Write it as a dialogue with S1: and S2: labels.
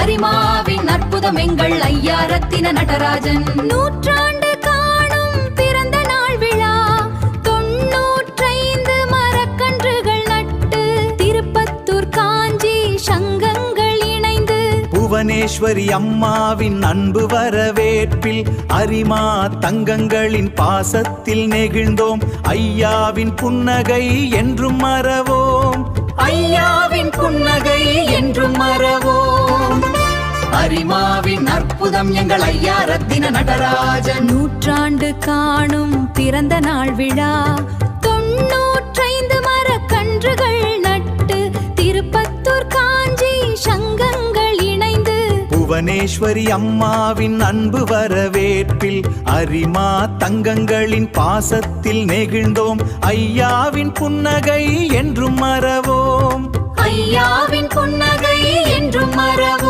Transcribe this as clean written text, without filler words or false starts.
S1: அரிமாவின் அற்புதம் எங்கள் ஐயா ரத்தின நடராஜன். நூற்றாண்டு காணும் பிறந்த நாள் விழா, 95 மரக்கன்றுகள் நட்டு, திருப்பத்தூர் காஞ்சி சங்கங்கள் இணைந்து,
S2: புவனேஸ்வரி அம்மாவின் அன்பு வரவேற்பில் அரிமா தங்கங்களின் பாசத்தில் நெகிழ்ந்தோம். ஐயாவின் புன்னகை என்றும் மறவோம், ஐயாவின் புன்னகை என்றும் மறவோம். அரிமாவின் அற்புதம் எங்கள் ஐயா ரத்தின நடராஜன்.
S1: நூற்றாண்டு காணும் பிறந்த நாள் விழா, 95 மரக்கன்றுகள் நட்டு, திருப்பத்தூர் காஞ்சி சங்கங்கள் இணைந்து,
S2: புவனேஸ்வரி அம்மாவின் அன்பு வரவேற்பில் அரிமா தங்கங்களின் பாசத்தில் நெகிழ்ந்தோம். ஐயாவின் புன்னகை என்றும் மறவோம்,
S1: ஐயாவின் புன்னகை என்றும் மறவோம்.